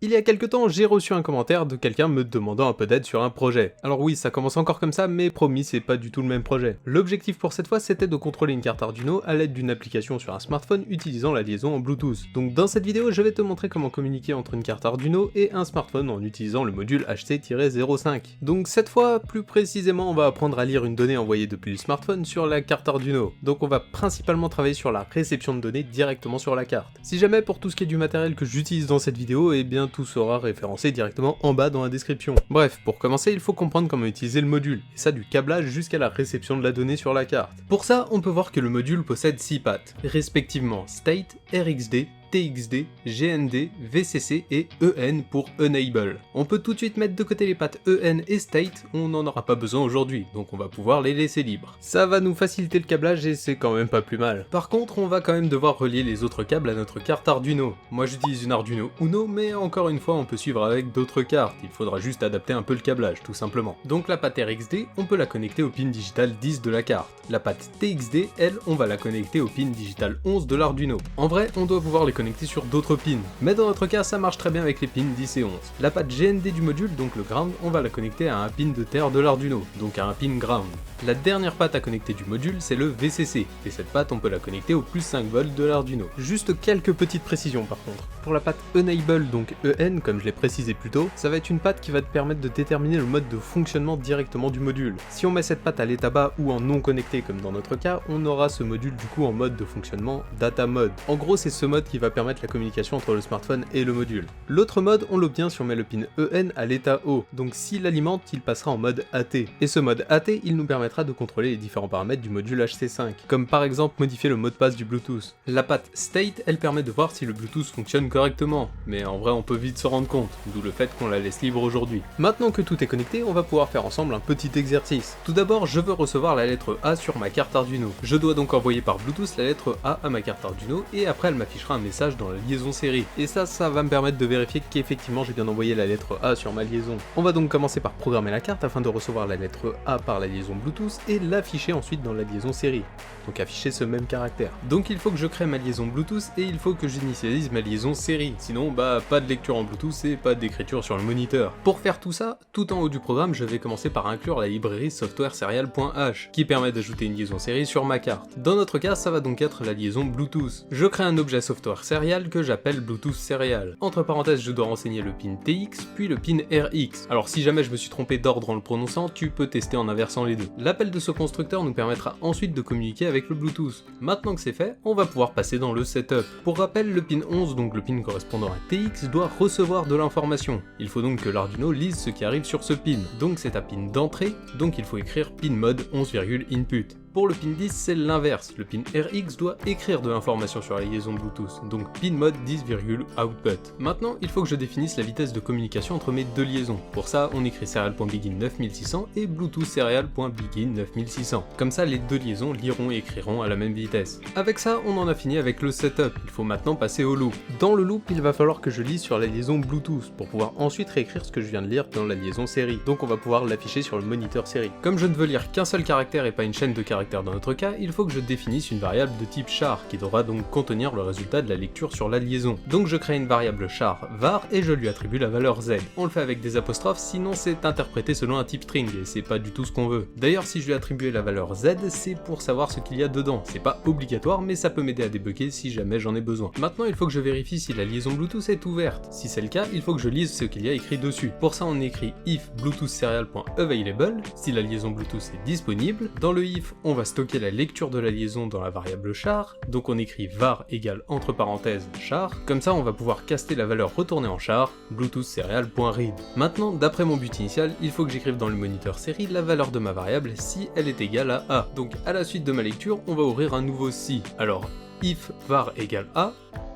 Il y a quelques temps, j'ai reçu un commentaire de quelqu'un me demandant un peu d'aide sur un projet. Alors oui, ça commence encore comme ça, mais promis, c'est pas du tout le même projet. L'objectif pour cette fois, c'était de contrôler une carte Arduino à l'aide d'une application sur un smartphone utilisant la liaison en Bluetooth. Donc dans cette vidéo, je vais te montrer comment communiquer entre une carte Arduino et un smartphone en utilisant le module HC-05. Donc cette fois, plus précisément, on va apprendre à lire une donnée envoyée depuis le smartphone sur la carte Arduino. Donc on va principalement travailler sur la réception de données directement sur la carte. Si jamais pour tout ce qui est du matériel que j'utilise dans cette vidéo, eh bien tout sera référencé directement en bas dans la description. Bref, pour commencer, il faut comprendre comment utiliser le module, et ça du câblage jusqu'à la réception de la donnée sur la carte. Pour ça, on peut voir que le module possède 6 pattes, respectivement State, RxD, TXD, GND, VCC et EN pour Enable. On peut tout de suite mettre de côté les pattes EN et State, on n'en aura pas besoin aujourd'hui, donc on va pouvoir les laisser libres. Ça va nous faciliter le câblage et c'est quand même pas plus mal. Par contre, on va quand même devoir relier les autres câbles à notre carte Arduino. Moi j'utilise une Arduino Uno, mais encore une fois on peut suivre avec d'autres cartes, il faudra juste adapter un peu le câblage tout simplement. Donc la patte RxD, on peut la connecter au pin digital 10 de la carte. La patte TXD, elle, on va la connecter au pin digital 11 de l'Arduino. En vrai, on doit pouvoir les connecter sur d'autres pins, mais dans notre cas ça marche très bien avec les pins 10 et 11. La patte GND du module, donc le ground, on va la connecter à un pin de terre de l'Arduino, donc à un pin ground. La dernière patte à connecter du module, c'est le VCC, et cette patte on peut la connecter au plus 5 volts de l'Arduino. Juste quelques petites précisions par contre. Pour la patte Enable, donc EN, comme je l'ai précisé plus tôt, ça va être une patte qui va te permettre de déterminer le mode de fonctionnement directement du module. Si on met cette patte à l'état bas ou en non connecté comme dans notre cas, on aura ce module du coup en mode de fonctionnement Data Mode. En gros, c'est ce mode qui va permettre la communication entre le smartphone et le module. L'autre mode, on l'obtient si on met le pin EN à l'état haut, donc s'il alimente, il passera en mode AT. Et ce mode AT, il nous permettra de contrôler les différents paramètres du module HC5, comme par exemple modifier le mot de passe du Bluetooth. La patte State, elle permet de voir si le Bluetooth fonctionne correctement, mais en vrai on peut vite se rendre compte, d'où le fait qu'on la laisse libre aujourd'hui. Maintenant que tout est connecté, on va pouvoir faire ensemble un petit exercice. Tout d'abord, je veux recevoir la lettre A sur ma carte Arduino. Je dois donc envoyer par Bluetooth la lettre A à ma carte Arduino, et après elle m'affichera un message dans la liaison série. Et ça va me permettre de vérifier qu'effectivement j'ai bien envoyé la lettre A sur ma liaison. On va donc commencer par programmer la carte afin de recevoir la lettre A par la liaison Bluetooth et l'afficher ensuite dans la liaison série. Donc afficher ce même caractère. Donc il faut que je crée ma liaison Bluetooth et il faut que j'initialise ma liaison série. Sinon pas de lecture en Bluetooth et pas d'écriture sur le moniteur. Pour faire tout ça, tout en haut du programme, je vais commencer par inclure la librairie software-serial.h qui permet d'ajouter une liaison série sur ma carte. Dans notre cas, ça va donc être la liaison Bluetooth. Je crée un objet software serial que j'appelle Bluetooth Serial. Entre parenthèses, je dois renseigner le pin TX puis le pin RX. Alors si jamais je me suis trompé d'ordre en le prononçant, tu peux tester en inversant les deux. L'appel de ce constructeur nous permettra ensuite de communiquer avec le Bluetooth. Maintenant que c'est fait, on va pouvoir passer dans le setup. Pour rappel, le pin 11, donc le pin correspondant à TX, doit recevoir de l'information. Il faut donc que l'Arduino lise ce qui arrive sur ce pin. Donc c'est un pin d'entrée, donc il faut écrire pin mode 11,input. Pour le pin 10, c'est l'inverse. Le pin RX doit écrire de l'information sur la liaison Bluetooth, donc pin mode 10,output. Maintenant, il faut que je définisse la vitesse de communication entre mes deux liaisons. Pour ça, on écrit serial.begin 9600 et Bluetooth serial.begin 9600. Comme ça, les deux liaisons liront et écriront à la même vitesse. Avec ça, on en a fini avec le setup. Il faut maintenant passer au loop. Dans le loop, il va falloir que je lise sur la liaison Bluetooth pour pouvoir ensuite réécrire ce que je viens de lire dans la liaison série. Donc on va pouvoir l'afficher sur le moniteur série. Comme je ne veux lire qu'un seul caractère et pas une chaîne de caractères dans notre cas, il faut que je définisse une variable de type char qui devra donc contenir le résultat de la lecture sur la liaison. Donc je crée une variable char var et je lui attribue la valeur z. On le fait avec des apostrophes, sinon c'est interprété selon un type string et c'est pas du tout ce qu'on veut. D'ailleurs, si je lui attribuais la valeur z, c'est pour savoir ce qu'il y a dedans. C'est pas obligatoire, mais ça peut m'aider à débugger si jamais j'en ai besoin. Maintenant, il faut que je vérifie si la liaison Bluetooth est ouverte. Si c'est le cas, il faut que je lise ce qu'il y a écrit dessus. Pour ça, on écrit if bluetooth serial.available si la liaison Bluetooth est disponible. Dans le if, on va stocker la lecture de la liaison dans la variable char, donc on écrit var égale entre parenthèses char, comme ça on va pouvoir caster la valeur retournée en char, bluetooth serial.read. Maintenant, d'après mon but initial, il faut que j'écrive dans le moniteur série la valeur de ma variable si elle est égale à A. Donc à la suite de ma lecture, on va ouvrir un nouveau si. Alors, if var égale A,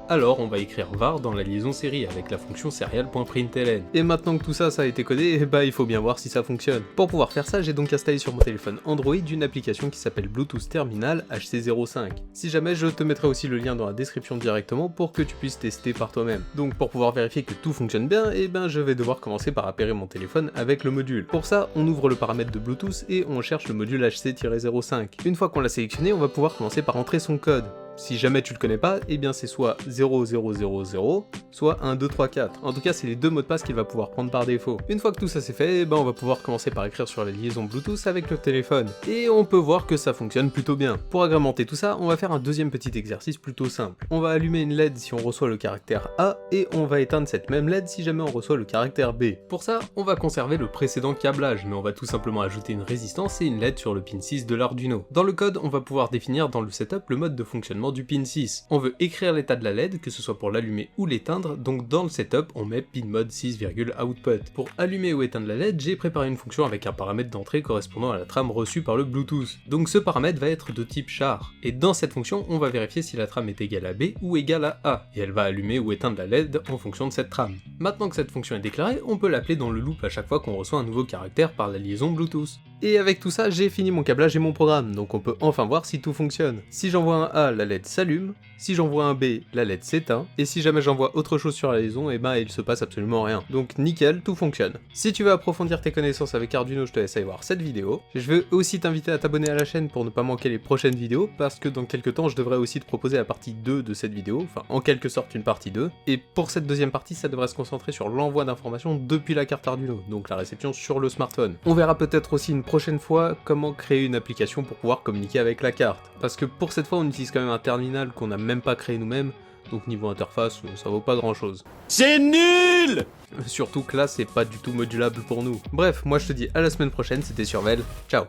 alors on va écrire var dans la liaison série avec la fonction serial.println. Et maintenant que tout ça a été codé, il faut bien voir si ça fonctionne. Pour pouvoir faire ça, j'ai donc installé sur mon téléphone Android une application qui s'appelle Bluetooth Terminal HC05. Si jamais, je te mettrai aussi le lien dans la description directement pour que tu puisses tester par toi-même. Donc pour pouvoir vérifier que tout fonctionne bien, je vais devoir commencer par appairer mon téléphone avec le module. Pour ça, on ouvre le paramètre de Bluetooth et on cherche le module HC-05. Une fois qu'on l'a sélectionné, on va pouvoir commencer par entrer son code. Si jamais tu le connais pas, eh bien c'est soit 0000, soit 1234. En tout cas, c'est les deux mots de passe qu'il va pouvoir prendre par défaut. Une fois que tout ça c'est fait, on va pouvoir commencer par écrire sur la liaison Bluetooth avec le téléphone. Et on peut voir que ça fonctionne plutôt bien. Pour agrémenter tout ça, on va faire un deuxième petit exercice plutôt simple. On va allumer une LED si on reçoit le caractère A, et on va éteindre cette même LED si jamais on reçoit le caractère B. Pour ça, on va conserver le précédent câblage, mais on va tout simplement ajouter une résistance et une LED sur le pin 6 de l'Arduino. Dans le code, on va pouvoir définir dans le setup le mode de fonctionnement du pin 6. On veut écrire l'état de la LED, que ce soit pour l'allumer ou l'éteindre, donc dans le setup, on met pin mode 6, output. Pour allumer ou éteindre la LED, j'ai préparé une fonction avec un paramètre d'entrée correspondant à la trame reçue par le Bluetooth. Donc ce paramètre va être de type char, et dans cette fonction, on va vérifier si la trame est égale à B ou égale à A, et elle va allumer ou éteindre la LED en fonction de cette trame. Maintenant que cette fonction est déclarée, on peut l'appeler dans le loop à chaque fois qu'on reçoit un nouveau caractère par la liaison Bluetooth. Et avec tout ça, j'ai fini mon câblage et mon programme, donc on peut enfin voir si tout fonctionne. Si j'envoie un A, la LED s'allume, si j'envoie un B, la LED s'éteint, et si jamais j'envoie autre chose sur la liaison, il se passe absolument rien. Donc nickel, tout fonctionne. Si tu veux approfondir tes connaissances avec Arduino, je te laisse aller voir cette vidéo. Je veux aussi t'inviter à t'abonner à la chaîne pour ne pas manquer les prochaines vidéos, parce que dans quelques temps, je devrais aussi te proposer la partie 2 de cette vidéo, enfin en quelque sorte une partie 2. Et pour cette deuxième partie, ça devrait se concentrer sur l'envoi d'informations depuis la carte Arduino, donc la réception sur le smartphone. On verra peut-être aussi une prochaine fois comment créer une application pour pouvoir communiquer avec la carte. Parce que pour cette fois, on utilise quand même un terminal qu'on n'a même pas créé nous-mêmes, donc niveau interface, ça vaut pas grand chose. C'est nul! Surtout que là, c'est pas du tout modulable pour nous. Bref, moi je te dis à la semaine prochaine, c'était Survel, ciao!